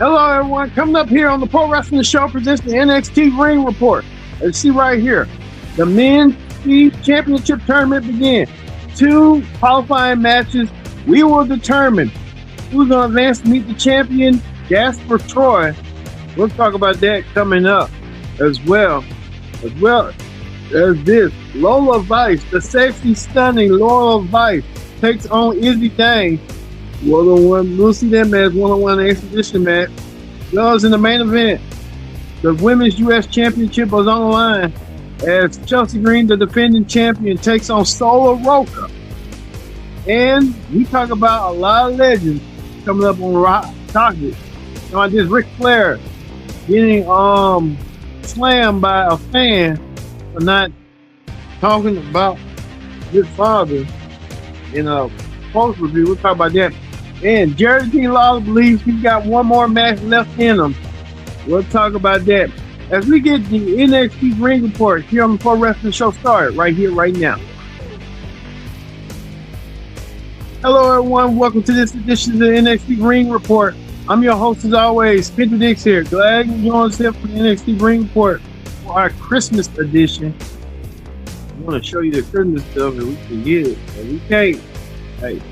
Hello, everyone. Coming up here on the Pro Wrestling Show presents the NXT Ring Report. As you see right here, the Men's Speed Championship Tournament begins. 2 qualifying matches. We will determine who's going to advance to meet the champion, Jasper Troy. We'll talk about that coming up as well as this. Lola Vice, the sexy, stunning Lola Vice, takes on Izzy Dang. We'll see that match, one-on-one exhibition match. Goes in the main event. The Women's U.S. Championship was on the line as Chelsea Green, the defending champion, takes on Sol Ruca. And we talk about a lot of legends coming up on Rock Toxic. On this, Ric Flair getting slammed by a fan for not talking about his father in a post review. We'll talk about that. And Jerry King Lawler believes he's got one more match left in him. We'll talk about that as we get the NXT Ring Report here on the Pro Wrestling Show started right here, right now. Hello, everyone. Welcome to this edition of the NXT Ring Report. I'm your host, as always, Spencer Dix here. Glad you joined us here for the NXT Ring Report for our Christmas edition. I want to show you the Christmas stuff and we can get it. But we can't. Hey,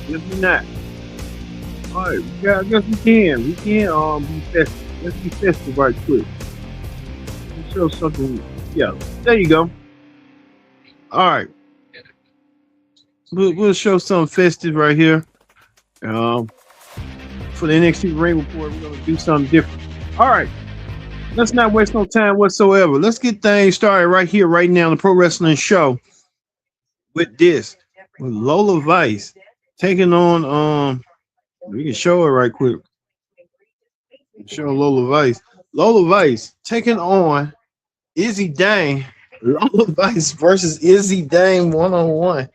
if we're not. All right, yeah, I guess we can. We can be festive. Let's be festive right quick. Let's show something. Yeah, there you go. All right. We'll show something festive right here. For the NXT Ring Report, we're going to do something different. All right. Let's not waste no time whatsoever. Let's get things started right here, right now, on the Pro Wrestling Show with this. With Lola Vice taking on we can show it right quick. Show Lola Vice. Lola Vice taking on Izzy Dang. Lola Vice versus Izzy Dang 1-on-1.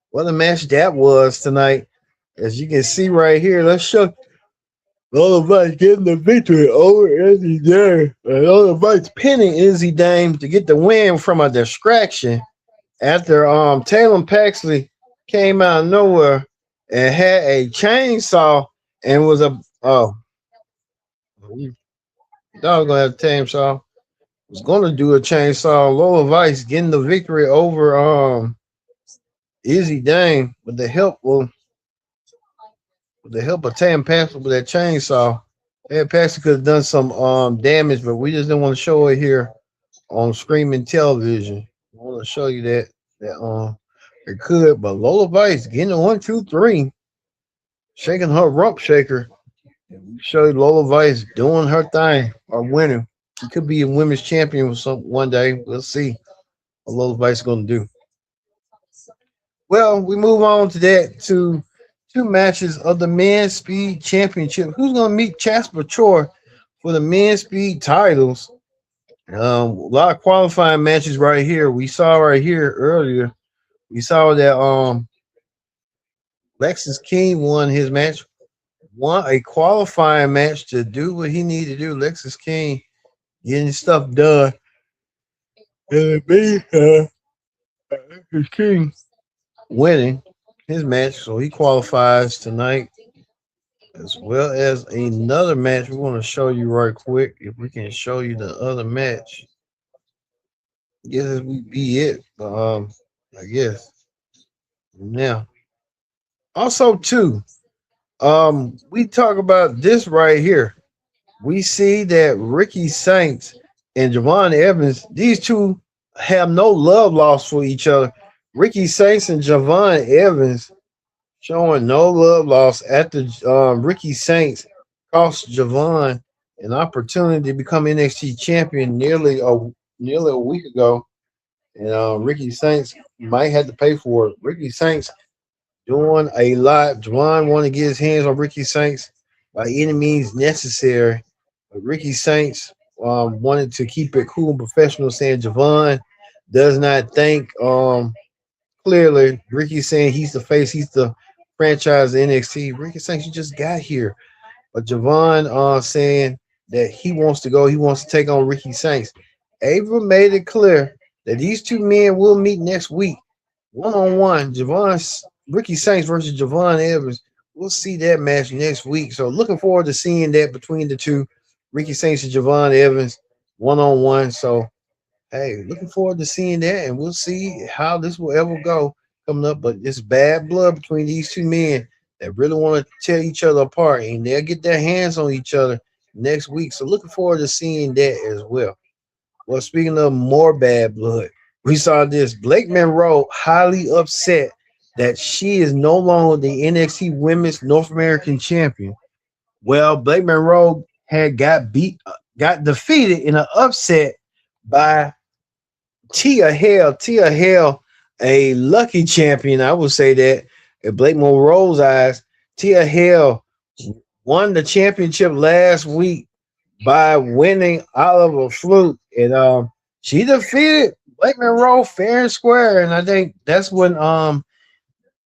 What a match that was tonight. As you can see right here, let's show Lola Vice getting the victory over Izzy Dang. Lola Vice pinning Izzy Dang to get the win from a distraction after Taylor Paxley came out of nowhere and had a chainsaw and was thought I was gonna have a chainsaw. Was gonna do a chainsaw. Lola Vice getting the victory over Izzy Dang with the help of Tam Paxley with that chainsaw. Tam Paxley could have done some damage, but we just didn't want to show it here on screaming television. I want to show you that it could, but Lola Vice getting a 1, 2, 3, shaking her rump shaker. And we show Lola Vice doing her thing or winning. She could be a women's champion one day. We'll see what Lola Vice is going to do. Well, we move on to that to 2 matches of the Men's Speed Championship. Who's going to meet Jasper Troy for the Men's Speed titles? A lot of qualifying matches right here. We saw right here earlier. We saw that Lexus King won his match, won a qualifying match to do what he needed to do. Lexus King getting stuff done. And Lexus King winning his match, so he qualifies tonight, as well as another match we want to show you right quick. If we can show you the other match, I guess it would be it. I guess now also too we talk about this right here. We see that Ricky Saints and Javon Evans, these two have no love lost for each other. Ricky Saints and Javon Evans showing no love lost after Ricky Saints cost Javon an opportunity to become NXT champion nearly a week ago. And Ricky Saints might have to pay for it. Ricky Saints doing a lot. Javon wanted to get his hands on Ricky Saints by any means necessary. But Ricky Saints wanted to keep it cool and professional, saying Javon does not think clearly. Ricky's saying he's the face, he's the franchise of NXT. Ricky Saints, you just got here. But Javon saying that he wants to go, he wants to take on Ricky Saints. Ava made it clear that these two men will meet next week, 1-on-1. Ricky Saints versus Javon Evans we'll see that match next week. So looking forward to seeing that between the two, Ricky Saints and Javon Evans, 1-on-1. So hey, looking forward to seeing that, and we'll see how this will ever go coming up. But it's bad blood between these two men that really want to tear each other apart, and they'll get their hands on each other next week. So looking forward to seeing that as well. Well, speaking of more bad blood, we saw this Blake Monroe highly upset that she is no longer the NXT Women's North American Champion. Well, Blake Monroe had got defeated in an upset by Tia Hale. Tia Hale, a lucky champion, I would say that in Blake Monroe's eyes. Tia Hale won the championship last week by winning Oliver Flute, and she defeated Blake Monroe fair and square. And I think that's when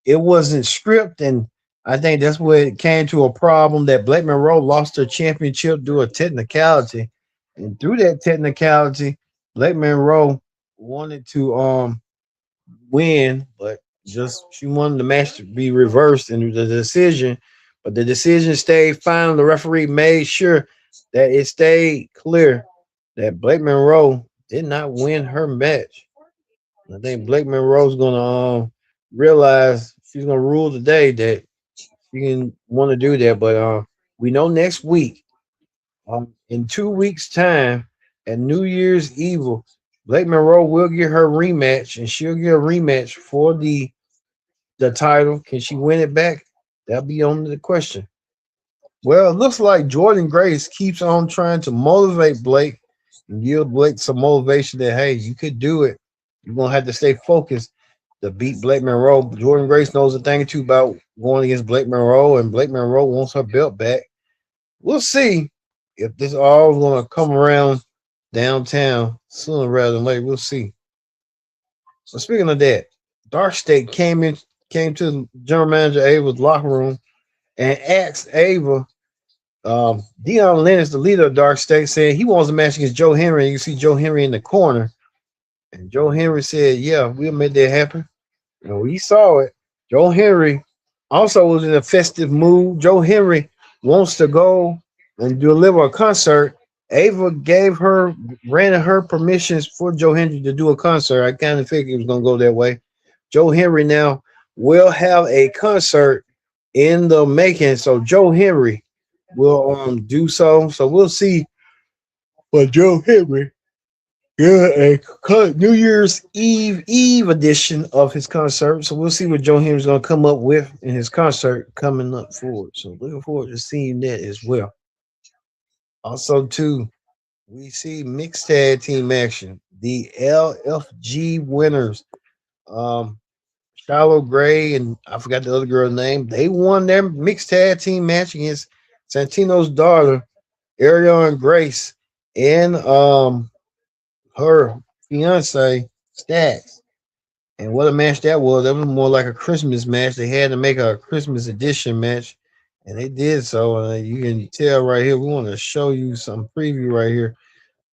it wasn't scripted, and I think that's where it came to a problem that Blake Monroe lost her championship due to a technicality, and through that technicality, Blake Monroe wanted to win, but just she wanted the match to be reversed in the decision, but the decision stayed final. The referee made sure that it stayed clear that Blake Monroe did not win her match. I think Blake Monroe's gonna realize she's gonna rule today that she can want to do that. But we know next week, in 2 weeks' time, at New Year's Evil, Blake Monroe will get her rematch, and she'll get a rematch for the title. Can she win it back? That'll be on the question. Well, it looks like Jordan Grace keeps on trying to motivate Blake and give Blake some motivation that hey, you could do it. You're gonna have to stay focused to beat Blake Monroe. Jordan Grace knows a thing or two about going against Blake Monroe, and Blake Monroe wants her belt back. We'll see if this all gonna come around downtown sooner rather than later. We'll see. So speaking of that, Dark State came to general manager Ava's locker room and asked Ava, Dion Lennox, the leader of Dark State, said he wants a match against Joe Henry. You can see Joe Henry in the corner. And Joe Henry said, yeah, we'll make that happen. And we saw it. Joe Henry also was in a festive mood. Joe Henry wants to go and deliver a concert. Ava granted her permissions for Joe Henry to do a concert. I kind of figured it was going to go that way. Joe Henry now will have a concert in the making. So Joe Henry will do so. So we'll see what Joe Henry, yeah, a New Year's Eve edition of his concert. So we'll see what Joe Henry's gonna come up with in his concert coming up forward. So looking forward to seeing that as well. Also, too, we see mixed tag team action. The LFG winners, um, Shiloh Gray and I forgot the other girl's name. They won their mixed tag team match against Santino's daughter, Ariana Grace, and her fiance Stacks. And what a match that was! That was more like a Christmas match. They had to make a Christmas edition match, and they did so. You can tell right here. We want to show you some preview right here.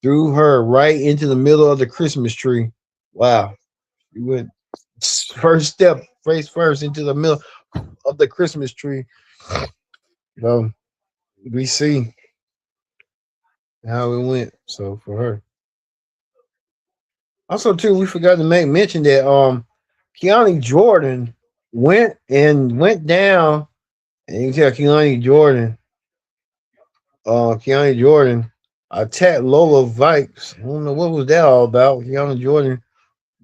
Threw her right into the middle of the Christmas tree. Wow! You went first step, face first into the middle of the Christmas tree. So we see how it went. So for her. Also, too, we forgot to make mention that Keani Jordan went down, and you can tell Keani Jordan attacked Lola Vice. I don't know what was that all about. Keani Jordan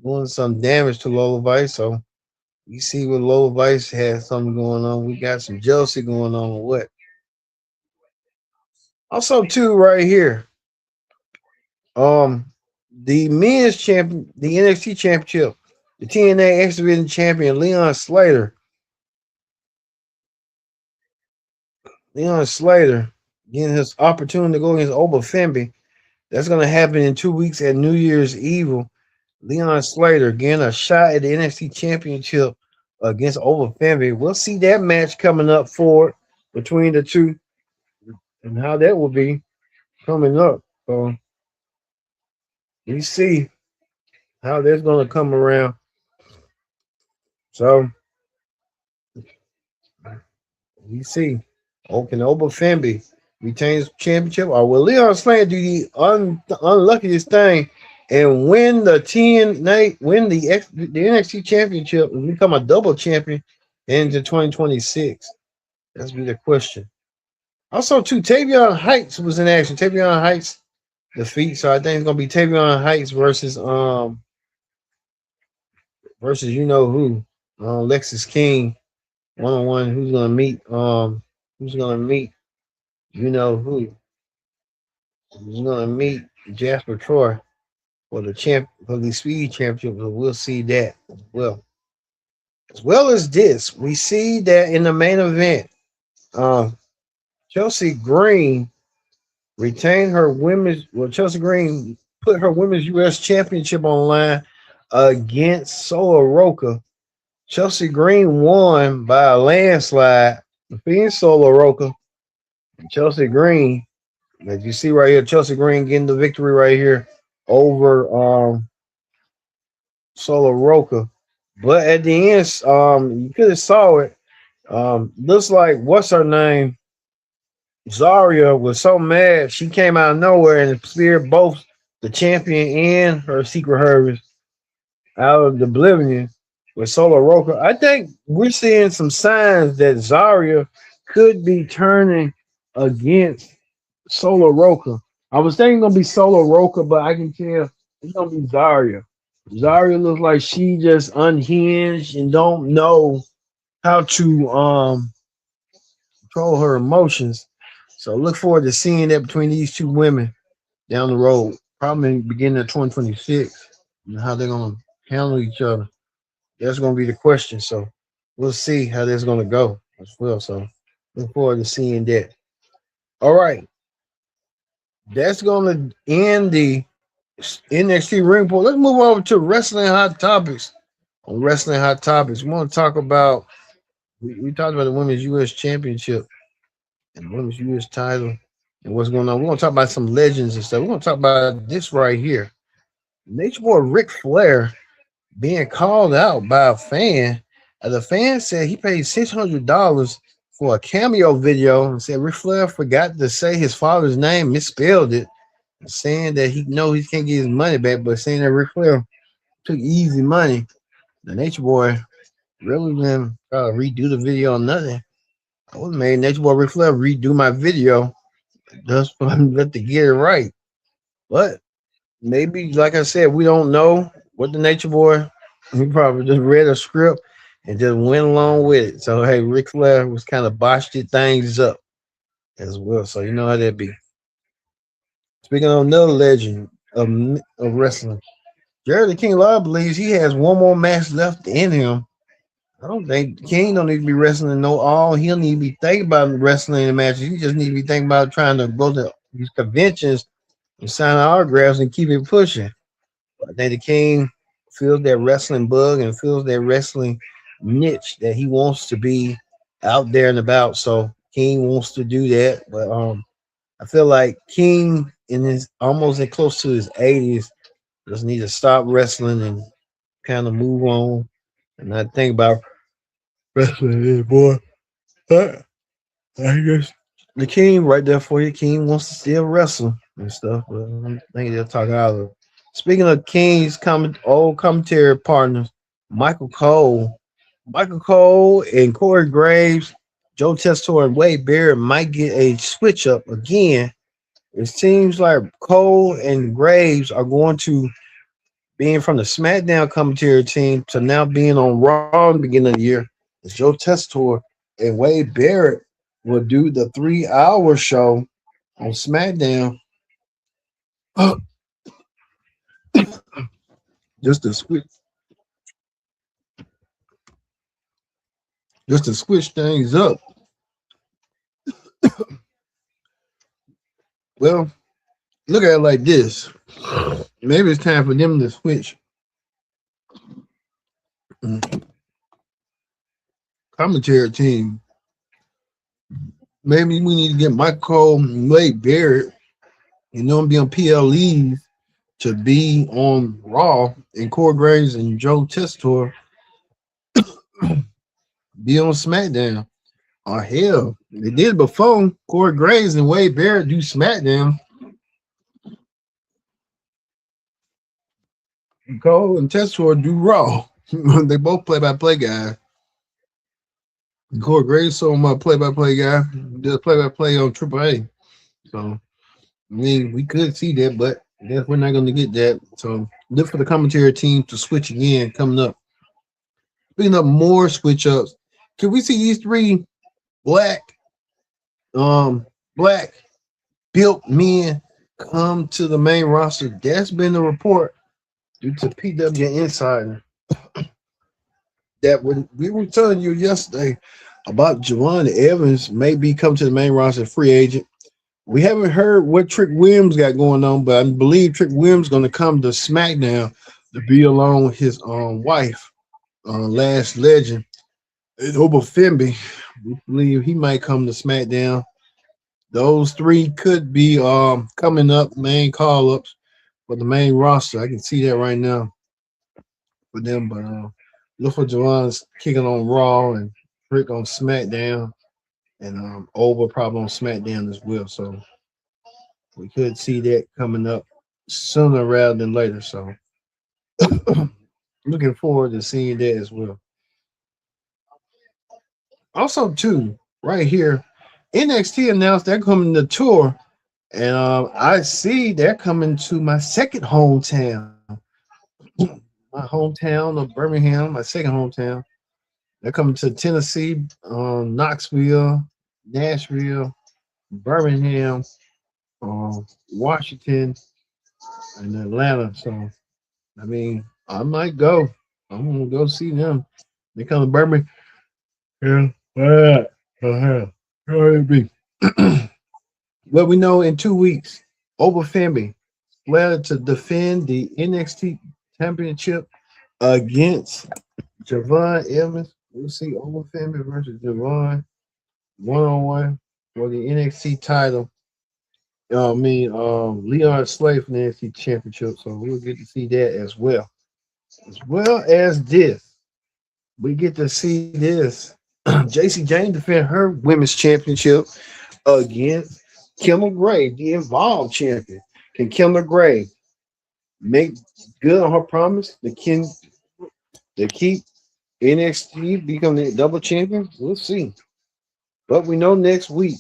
doing some damage to Lola Vice, so you see what Lola Vice has something going on. We got some jealousy going on with what. Also, too, right here, um, the men's champion, the NXT championship, the TNA X Division champion Leon Slater. Leon Slater getting his opportunity to go against Oba Femby. That's going to happen in 2 weeks at New Year's Evil. Leon Slater getting a shot at the NXT championship against Oba Femby. We'll see that match coming up forward between the two and how that will be coming up. So we see how that's going to come around. So We see. Oh, can Alba Fyre retains championship, or will Leon Slayer do the unluckiest thing and win the the NXT championship and become a double champion into 2026? That's be the question. Also, too, Tavion Heights was in action. Tavion Heights defeat, so I think it's gonna be Tavion Heights versus you know who, Lexus King 1-on-1. Who's gonna meet you know who's gonna meet Jasper Troy for the speed championship. So we'll see that as well. As well as this, we see that in the main event, um, Chelsea Green retained her women's. Well, Chelsea Green put her women's U.S. championship on the line against Sol Ruca. Chelsea Green won by a landslide, defeating Sol Ruca. Chelsea Green, as you see right here, Chelsea Green getting the victory right here over Sol Ruca. But at the end, you could have saw it. Looks like what's her name? Zaria was so mad she came out of nowhere and speared both the champion and her secret harvest out of the oblivion with Solo Roca. I think we're seeing some signs that Zaria could be turning against Solo Roca. I was thinking it's gonna be Solo Roca, but I can tell it's gonna be Zaria. Zaria looks like she just unhinged and don't know how to control her emotions. So look forward to seeing that between these two women down the road, probably in the beginning of 2026, and how they're gonna handle each other. That's gonna be the question. So we'll see how that's gonna go as well. So look forward to seeing that. All right, that's gonna end the NXT Ring Report. Let's move over to Wrestling Hot Topics. On Wrestling Hot Topics, we want to talk about. We talked about the Women's U.S. Championship and the Women's U.S. title and what's going on. We're gonna talk about some legends and stuff. We're gonna talk about this right here. Nature Boy Ric Flair being called out by a fan. The fan said he paid $600 for a cameo video and said Ric Flair forgot to say his father's name, misspelled it, saying that he can't get his money back, but saying that Ric Flair took easy money. The Nature Boy really didn't try to redo the video or nothing. I would have made Nature Boy Ric Flair redo my video just for him to get it right. But maybe, like I said, we don't know what the Nature Boy. He probably just read a script and just went along with it. So hey, Ric Flair was kind of botched things up as well. So you know how that be. Speaking of another legend of wrestling, Jerry the King Lawler believes he has one more match left in him. I don't think King don't need to be wrestling no all. He'll need to be thinking about wrestling in the matches. He just need to be thinking about trying to go to these conventions and sign autographs and keep it pushing. I think the King feels that wrestling bug and feels that wrestling niche that he wants to be out there and about. So King wants to do that. But I feel like King in his almost close to his 80s just need to stop wrestling and kind of move on and not think about wrestling anymore. I guess the King right there for you. King wants to still wrestle and stuff, but I think they'll talk out of it. Speaking of King's old commentary partners, Michael Cole and Corey Graves, Joe Tessitore and Wade Barrett might get a switch up again. It seems like Cole and Graves are going to being from the SmackDown commentary team to now being on Raw in the beginning of the year. As Joe Tessitore and Wade Barrett will do the 3-hour show on SmackDown. just to switch things up. Well, look at it like this. Maybe it's time for them to switch commentary team. Maybe we need to get Michael and Wade Barrett and them be on PLEs to be on Raw, and Corey Graves and Joe Tessitore be on SmackDown. Oh hell, they did it before. Corey Graves and Wade Barrett do SmackDown. Cole and Tessor do Raw. They both play-by-play guys. Corey Graves so my play-by-play guy. Does play-by-play on Triple A. So I mean, we could see that, but I guess we're not going to get that. So look for the commentary team to switch again coming up. Speaking of more switch ups, can we see these three black, black built men come to the main roster? That's been the report due to PW Insider that when we were telling you yesterday about Javon Evans may be coming to the main roster free agent. We haven't heard what Trick Williams got going on, but I believe Trick Williams going to come to SmackDown to be along with his wife, Last Legend, Alba Fyre. We believe he might come to SmackDown. Those three could be coming up main call ups for the main roster. I can see that right now for them, but look for Javon's kicking on Raw and Trick on SmackDown, and Alba probably on SmackDown as well. So we could see that coming up sooner rather than later. So looking forward to seeing that as well. Also, too, right here, NXT announced they're coming to tour, and I see they're coming to my second hometown, my hometown of Birmingham, my second hometown. They're coming to Tennessee, Knoxville, Nashville, Birmingham, Washington, and Atlanta. So, I mean, I might go. I'm gonna go see them. They come to Birmingham. Yeah, be. Well, we know in 2 weeks, Alba Fyre fled to defend the NXT Championship against Javon Evans. We'll see Alba Fyre versus Javon 1-on-1 for the NXT title. Leon Slave from the NXT Championship. So we'll get to see that as well. As well as this, we get to see this. JC Jane defend her women's championship against Kimber Gray, the Evolve champion. Can Kimber Gray make good on her promise to keep NXT become the double champion? We'll see. But we know next week,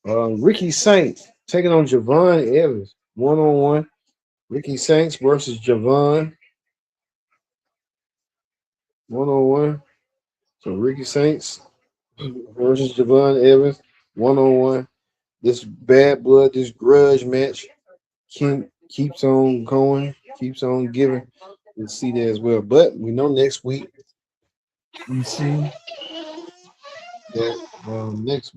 Ricky Saints taking on Javon Evans 1-on-1. Ricky Saints versus Javon 1-on-1. So Ricky Saints versus Javon Evans 1-on-1. This bad blood, this grudge match keeps on going, keeps on giving. We'll see that as well. But we know next week we see that next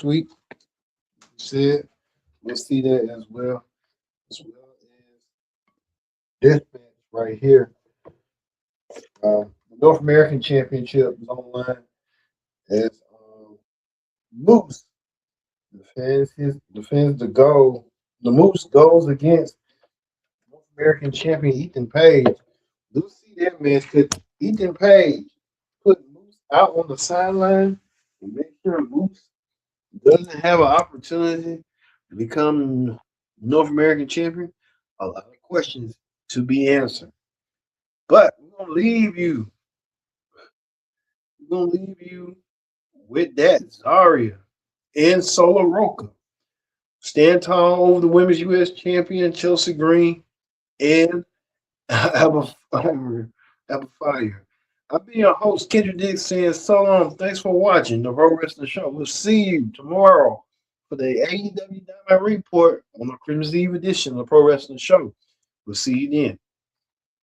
week said we'll see that as well as this match right here. The North American Championship is online as Moose defends the goal. The Moose goes against North American champion Ethan Page. We'll see that match. Could Ethan Page put Moose out on the sideline and make sure Moose doesn't have an opportunity to become North American champion? A lot of questions to be answered. But we're gonna leave you. We're gonna leave you with that. Zaria and Sol Ruca stand tall over the women's U.S. champion Chelsea Green and Alba Fyre. I've been your host, Kendrick Dix, saying so long. Thanks for watching the Pro Wrestling Show. We'll see you tomorrow for the AEW Dynamite Report on the Christmas Eve edition of the Pro Wrestling Show. We'll see you then.